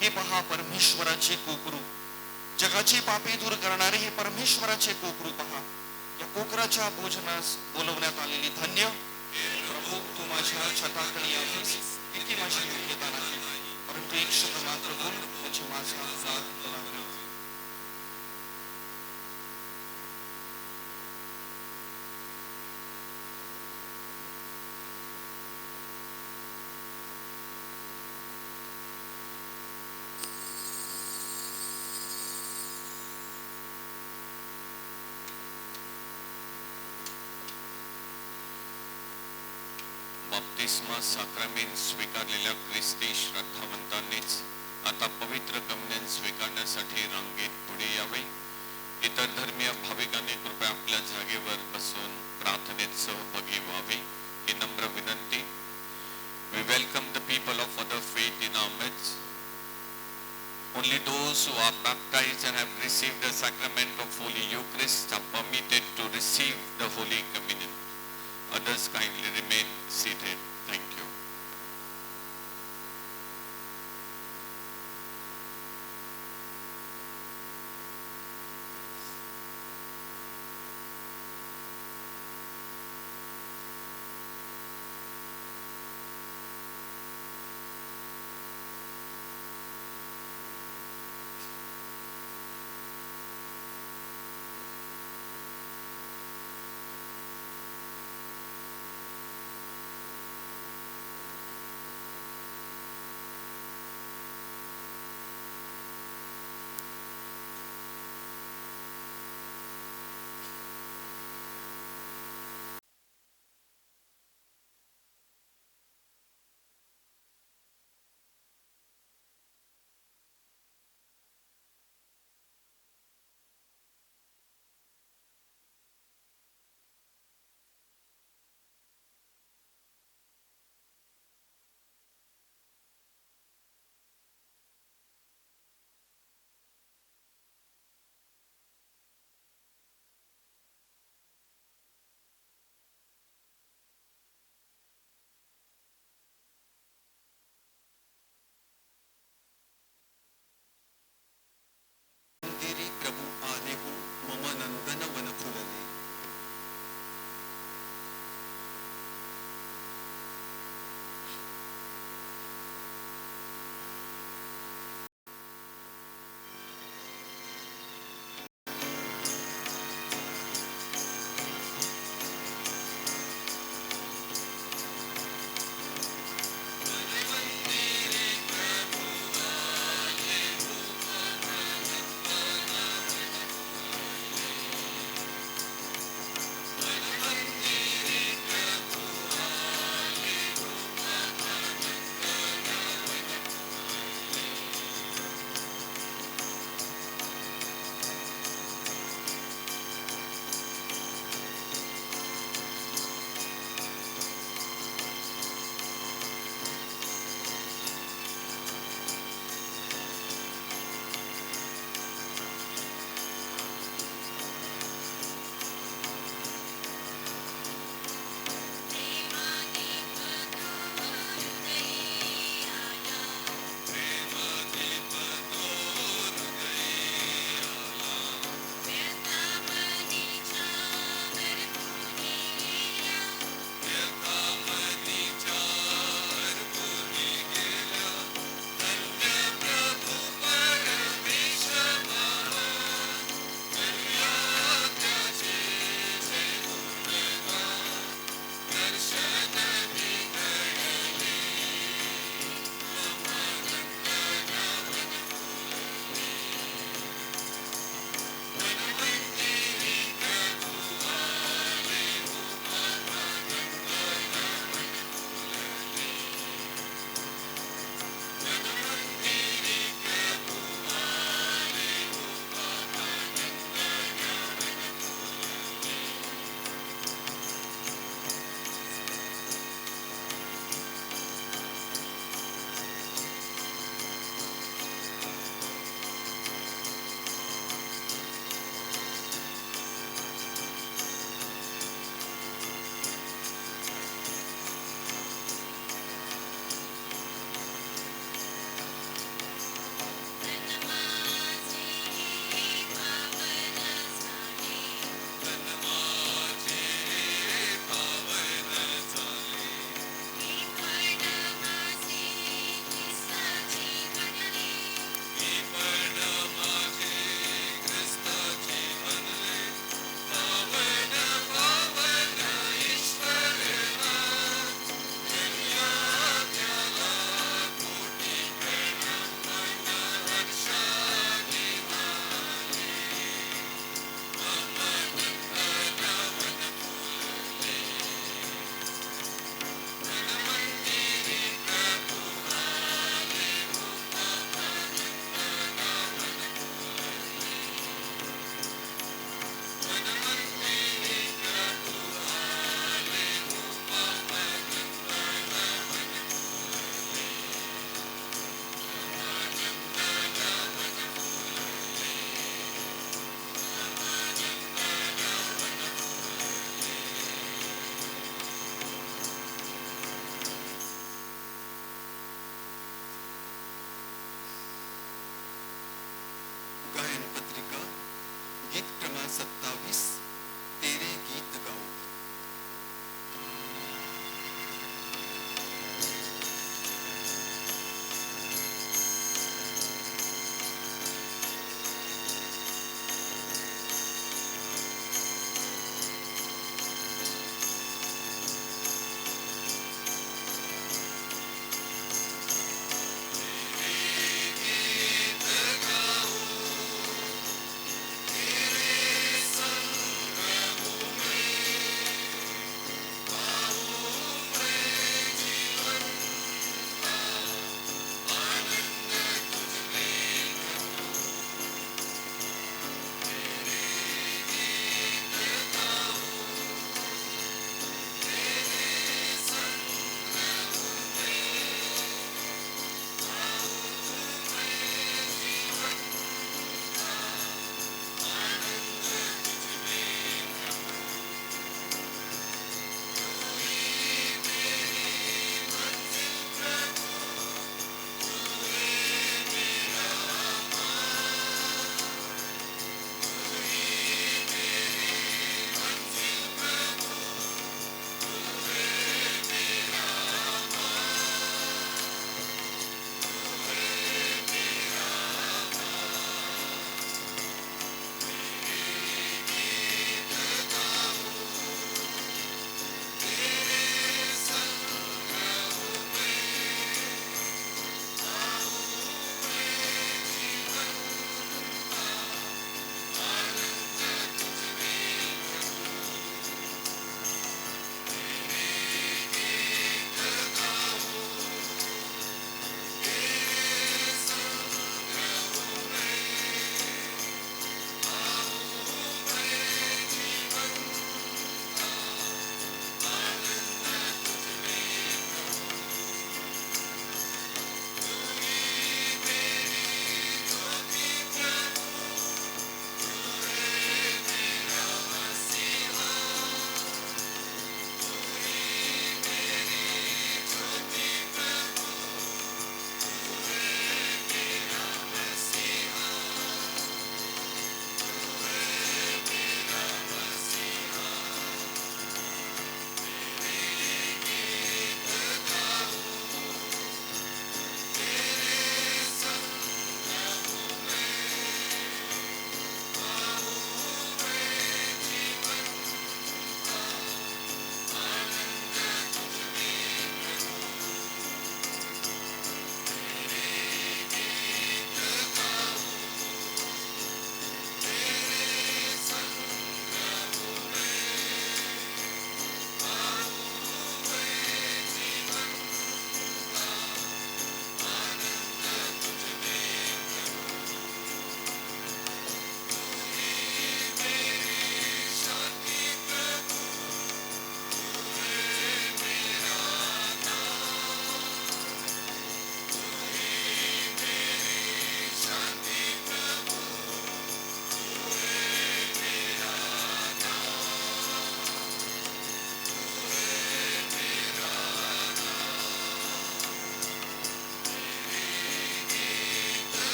हे पहा परमेश्वराचे कोकरू, जगाची पापे दूर करणारे हे परमेश्वराचे कोकरू पहा. या कोकराच्या भोजनास बोलवण्यात आलेली धन्य. प्रभू, तू माझ्या छताखाली आहेस, इतकी माझी योग्यता नाही, परंतु एक शब्द मात्र बोल, म्हणजे माझा नाद तुला होईल. बप्तिस्मा साक्रामेंट स्वीकारलेल्या ख्रिस्ती श्रद्धावंतांनीच आता पवित्र कम्युनियन स्वीकारण्यासाठी रांगेत पुढे यावे. इतर धर्मीय भाविकांनी कृपया आपल्या जागेवर बसून प्रार्थनेत सहभागी व्हावे ही नम्र विनंती. We welcome the people of other faith in our midst. Only those who are baptized and have received the sacrament of Holy Eucharist are permitted to receive the Holy Communion. Others kindly remain seated. Thank you.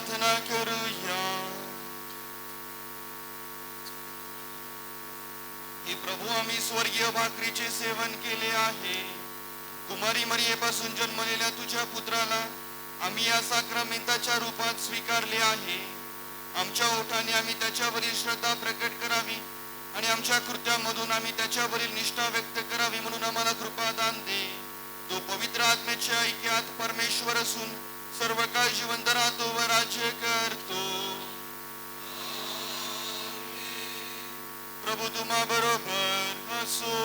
प्रार्थना करूया. हे प्रभू, आम्ही स्वर्गीय भाकरीचे सेवन केले आहे. कुमारी मरियेपासून जन्मलेल्या तुझ्या पुत्राला आम्ही या साक्रमेंताच्या रूपात स्वीकारले आहे. आमच्या ओठाने आम्ही त्याच्यावरील श्रद्धा प्रकट करावी आणि आमच्या कृत्यामधून आम्ही त्याच्यावरील निष्ठा व्यक्त करावी म्हणून आम्हाला कृपादान दे. तो पवित्र आत्म्याच्या ऐक्यात परमेश्वर असून सर्व काळ जिवंत राहतो व राज्य करतो. प्रभू तुम्हा बरोबर असो.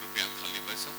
कृपया खाली बसा.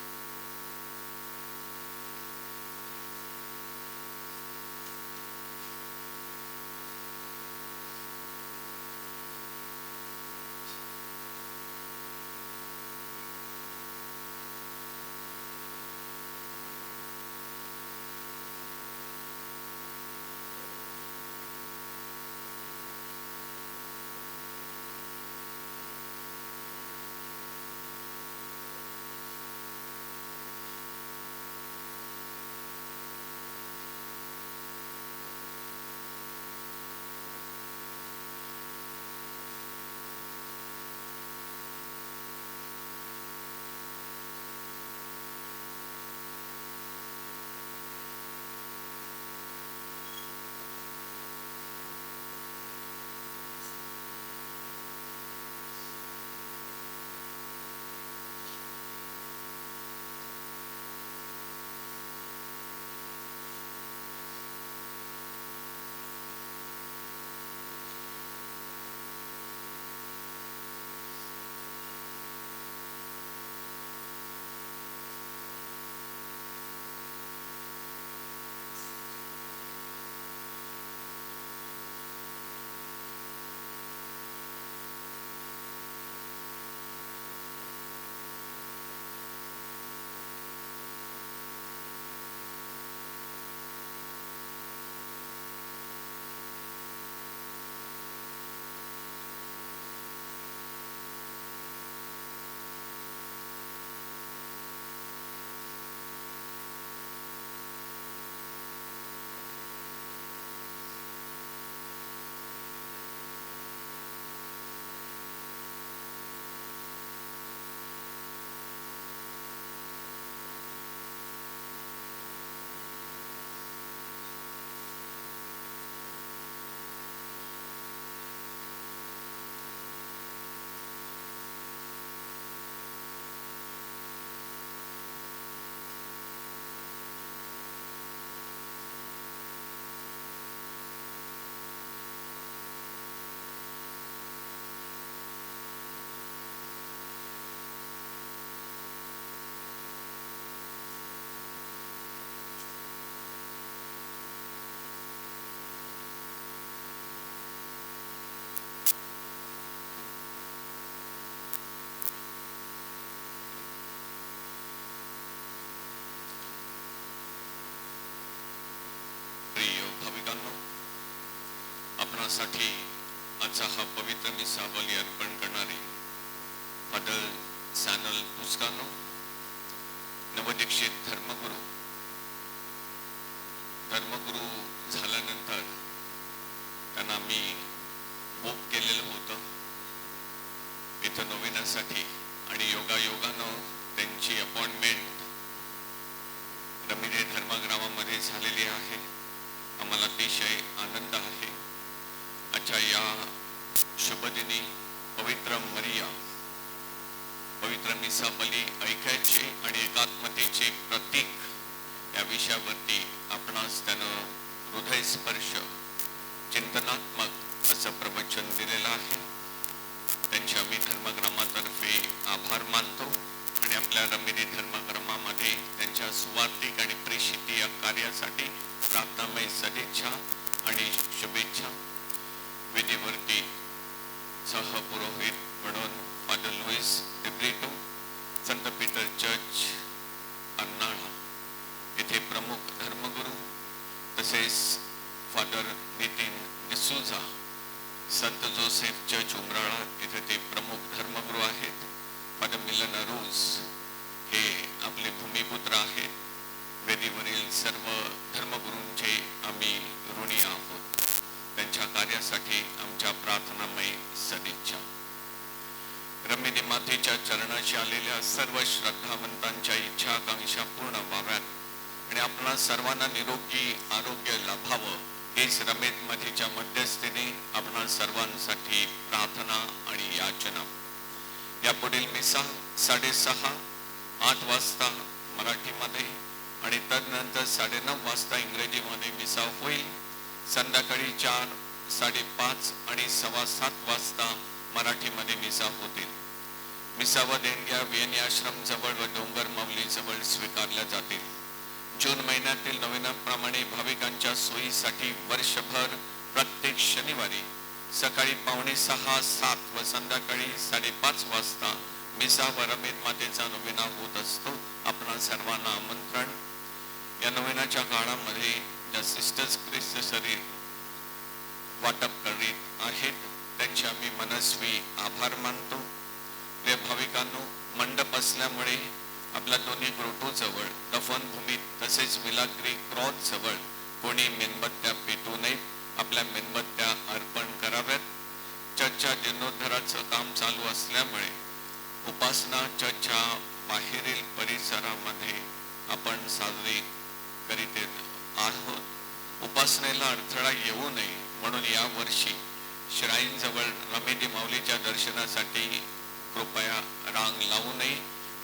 आपणासाठी आजचा हा पवित्र मिसा बली अर्पण करणारे फादर सॅनल पुस्कानो, नवदीक्षित धर्मगुरू झाल्यानंतर त्यांना मी बुक केलेलं होतं इथं नवीनासाठी आणि योगायोगानं त्यांची अपॉइंटमेंट रमिरे धर्मग्रामामध्ये झालेली आहे. आम्हाला अतिशय आनंद आहे. आजच्या या शुभदिनी पवित्र मरिया, पवित्र मिसा बली ऐक्याचे आणि एकात्मतेचे प्रतीक या विषयावरती आपणास त्यानं हृदय स्पर्श चिंतनात्मक असं प्रवचन दिलेलं आहे. त्यांच्या मी धर्मग्रामातर्फे आभार मानतो आणि आपल्या रमिरी धर्मग्रामामध्ये त्यांच्या सुवार्थिक आणि प्रेषित या कार्यासाठी प्रार्थनामय सदिच्छा आणि शुभेच्छा. विधीवरती सहपुरोहित म्हणून फादर लुईस डिब्रिटो, संत पीटर चर्च अर्नाळा येथे प्रमुख धर्मगुरू, तसेच फादर नितीन डिसूजा संत जोसेफ चर्च उमराळा येथे ते प्रमुख धर्मगुरू आहेत. फादर मिलन अरोज हे आपले भूमिपुत्र आहेत. वेदीवरील सर्व धर्मगुरूंचे आम्ही ऋणी आहोत. त्यांच्या कार्यासाठी आमच्या प्रार्थनामय सदिच्छा. रमिनी मातेच्या चरणाशी आलेल्या सर्व श्रद्धावंतांच्या इच्छा आकांक्षा पूर्ण व्हाव्यात आणि आपणा सर्वांना निरोगी आरोग्य लाभावं हेच रमेद मातेच्या मध्यस्थीने आपणा सर्वांसाठी प्रार्थना आणि याचना. यापुढील मिसा 6:30, 8 वाजता मराठीमध्ये आणि तदनंतर 9:30 वाजता इंग्रजीमध्ये मिसा होईल. संध्याकाळी 4, 5:30 आणि 7:15 वाजता मराठीमध्ये मिसा होतील. मिसा व देणग्या वियनी आश्रम जवळ व डोंगर माऊली जवळ स्वीकारल्या जातील. जून महिन्यातील नवीनाप्रमाणे भाविकांच्या सोयीसाठी वर्षभर प्रत्येक शनिवारी सकाळी 5:45, 7 व संध्याकाळी 5:30 वाजता मिसा व रमेद मातेचा नोवेना होत असतो. आपणा सर्वांना आमंत्रण. या नोवेनाच्या काळामध्ये ज्या सिस्टर्स ख्रिस्त शरीर वाटप करीत आहेत त्यांचे आम्ही मनस्वी आभार मानतो. प्रिय भाविकांनो, मंडप असल्यामुळे आपल्या दोन्ही ग्रोटो जवळ दफनभूमीत तसेच मिलाग्री क्रॉस जवळ कोणी मेणबत्त्या पेटू नयेत. आपल्या मेणबत्त्या अर्पण कराव्यात. चर्चच्या जीर्णोद्धाराचं काम चालू असल्यामुळे उपासना चर्चच्या बाहेरील परिसरामध्ये आपण साजरी करीत आहोत. उपासनेला अडथळा येऊ नये म्हणून या वर्षी श्राईन जवळ रमेदी माऊलीच्या दर्शनासाठी कृपया रांग लावू नये.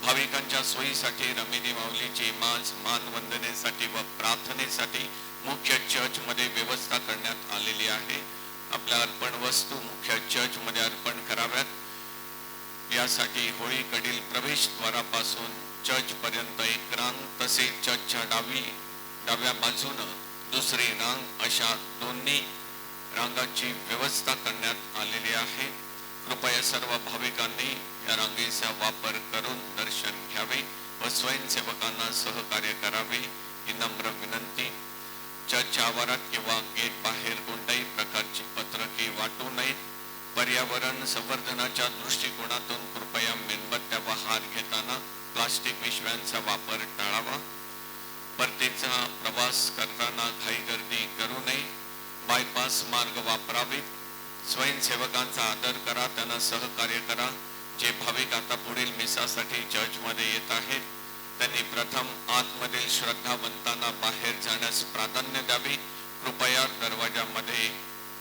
भाविकांच्या सोयीसाठी रमेदी माऊलीची मानवंदनेसाठी व प्रार्थनेसाठी मुख्य चर्च मध्ये व्यवस्था करण्यात आलेली आहे. आपल्या अर्पण वस्तू मुख्य चर्च मध्ये अर्पण कराव्यात. यासाठी होळीकडील प्रवेशद्वारापासून चर्च पर्यंत एक रांग तसेच चर्चच्या डाव्या बाजूनं दुसरी रांग अशा दोन्ही रांगाची व्यवस्था करण्यात आलेली आहे. कृपया सर्व भाविकांनी या रांगेचा वापर करून दर्शन घ्यावे व स्वयंसेवकांना सहकार्य करावे ही नम्र विनंती. चर्चच्या आवारात किंवा गेट बाहेर कोणत्याही प्रकारची पत्रके वाटू नयेत. पर्यावरण संवर्धनाच्या दृष्टिकोनातून कृपया मेणबत्त्या व हार घेताना प्लास्टिक पिशव्यांचा वापर टाळावा. परतीचा प्रवास करताना घाईगर्दी करू नये. बायपास मार्ग वापरावेत. स्वयंसेवकांचा आदर करा, त्यांना सहकार्य करा. जे भाविक आता पुढील मिसासाठी चर्चमध्ये येत आहेत त्यांनी प्रथम आतमधील श्रद्धावंतांना बाहेर जाण्यास प्राधान्य द्यावे. कृपया दरवाजामध्ये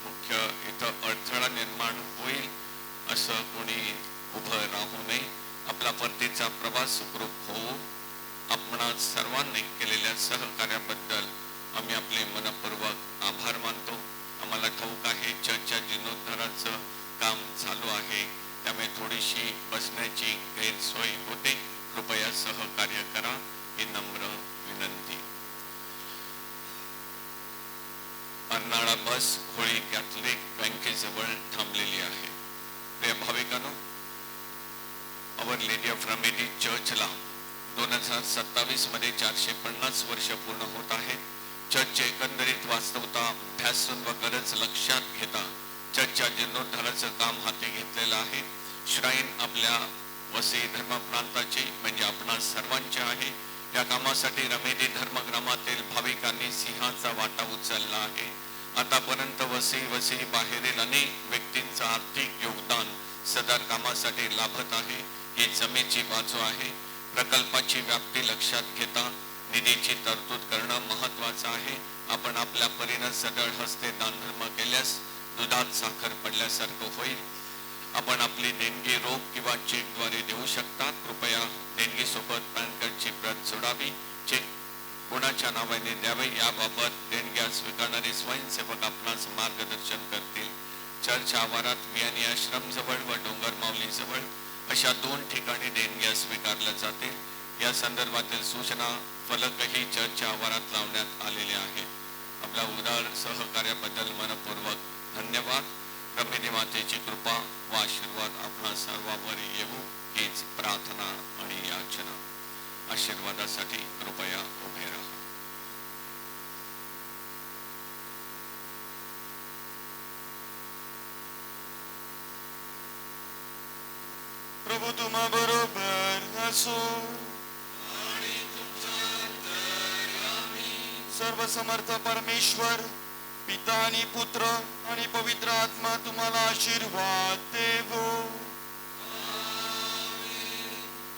मुख्य इथं अडथळा निर्माण होईल असं कोणी उभं राहू नये. आपला परतीचा प्रवास सुखरूप होऊ. आपणा सर्वांनी केलेल्या सहकार्याबद्दल आम्ही आपले मनपूर्वक आभार मानतो. आम्हाला ठाऊक आहे चर्चच्या जीर्णोद्धाराचं काम चालू आहे, त्यामुळे थोडीशी बसण्याची गैरसोय होते. कृपया सहकार्य करा ही नम्र विनंती. अर्नाळा बस होळी कॅथलिक बँकेजवळ थांबलेली आहे. प्रिय भाविकांनो, अवर लेडी ऑफ रमेडी चर्चला 2027 मध्ये 450 वर्ष पूर्ण होत आहेत. चर्चचे एकंदरीत वास्तवता अभ्यासून व गरज लक्षात घेता चर्चच्या जीर्णोद्धाराचं काम हाती घेतलेलं आहे. श्राईन आपल्या वसई धर्मप्रांताचे म्हणजे आपणा सर्वांचे आहे. या कामासाठी रमेदी धर्मग्रामातील भाविकांनी सिंहाचा वाटा उचलला आहे. आतापर्यंत वसई बाहेरील अनेक व्यक्तींचं आर्थिक योगदान सदर कामासाठी लाभत आहे. ही जमेची बाजू आहे. प्रकल्पाची व्याप्ती लक्षात घेता निधीची तरतूद करणं महत्वाचं आहे. आपण आपल्या परीने सदळ हस्ते दानधर्म केल्यास दुधात साखर पडल्यासारखं होईल. आपण आपली देणगी रोख किंवा चेकद्वारे देऊ शकता. कृपया देणगी सोबत पॅन कार्डची प्रत जोडावी. चेक कोणाच्या नावाने द्यावे याबाबत देणग्या स्वीकारणारे स्वयंसेवक आपणास मार्गदर्शन करतील. चर्च आवारात वियानी आश्रम जवळ व डोंगर माऊली जवळ अशा 2 ठिकाणी देणग्या स्वीकारल्या जातील. या संदर्भातील सूचना फलकही चर्चच्या आवारात लावण्यात आलेले आहेत. आपल्या उदार सहकार्याबद्दल मनपूर्वक धन्यवाद. रमेदी मातेची कृपा व आशीर्वाद आपणा सर्वांवर येऊ हीच प्रार्थना आणि याचना. आशीर्वादासाठी कृपया उभे राहा. प्रभू तुम्हा बरोबर असो. सर्व समर्थ परमेश्वर पिता आणि पुत्र आणि पवित्र आत्मा तुम्हाला आशीर्वाद देवो.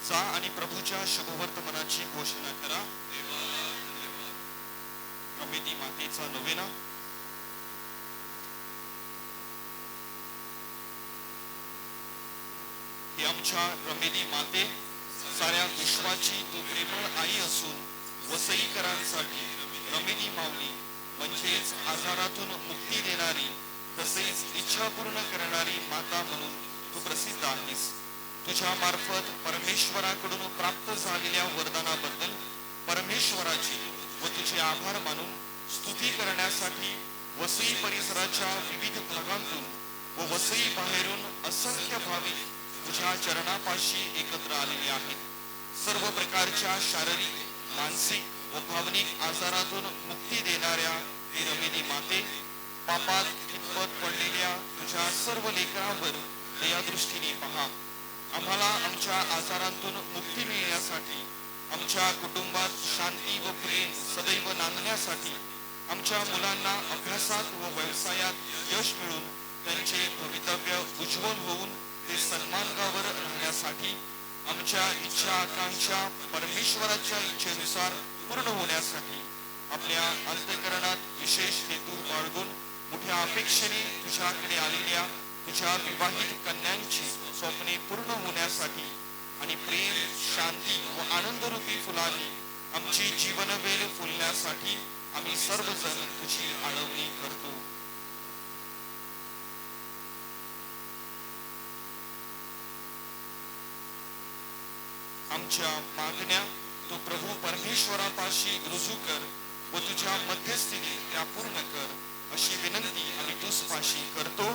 जा आणि प्रभूच्या शुभवर्तमानाची घोषणा करा. रमेदी मातेचा नोवेना. ही आमच्या रमेदी माते, साऱ्या विश्वाची तू प्रेमळ आई असून वसईकरांसाठी रमेदी माऊली म्हणजेच आजारातून मुक्ती देणारी तसेच इच्छा पूर्ण करणारी माता म्हणून तू प्रसिद्ध आहेस. तुझ्या मार्फत परमेश्वराकडून प्राप्त झालेल्या वरदानाबद्दल परमेश्वराची व तुझे आभार मानून स्तुती करण्यासाठी वसई परिसराच्या विविध भागांतून व वसई बाहेरून असंख्य भाविक तुझ्या चरणापाशी एकत्र आलेले आहेत. सर्व प्रकारच्या शारीरिक, मानसिक व भावनिक आजारातून मुक्ती देणाऱ्या ही रमेदी माते, पापात खितपत पडलेल्या तुझ्या सर्व लेकरांवर दयादृष्टीने पहा. आम्हाला आमच्या आजारांतून मुक्ती मिळण्यासाठी, आमच्या कुटुंबात शांती व प्रेम सदैव नांदण्यासाठी, आमच्या मुलांना अभ्यासात व व्यवसायात यश मिळून त्यांचे भवितव्य उज्ज्वल होऊन ते सन्मार्गावर राहण्यासाठी, आमच्या इच्छा आकांक्षा परमेश्वराच्या इच्छेनुसार पूर्ण होण्यासाठी, आपल्या अंतःकरणात विशेष हेतू बाळगून मोठ्या अपेक्षेने तुझ्याकडे आलेल्या तुझ्या विवाहित कन्यांची स्वप्ने पूर्ण होण्यासाठी आणि प्रेम, शांती व आनंदरूपी फुलांनी आमची जीवनवेल फुलण्यासाठी आम्ही सर्वजण तुझी आळवणी करतो. आमच्या मागण्या तू प्रभू परमेश्वरापाशी रुजू कर व तुझ्या मध्यस्थीने त्या पूर्ण कर अशी विनंती आम्ही तुझपाशी करतो.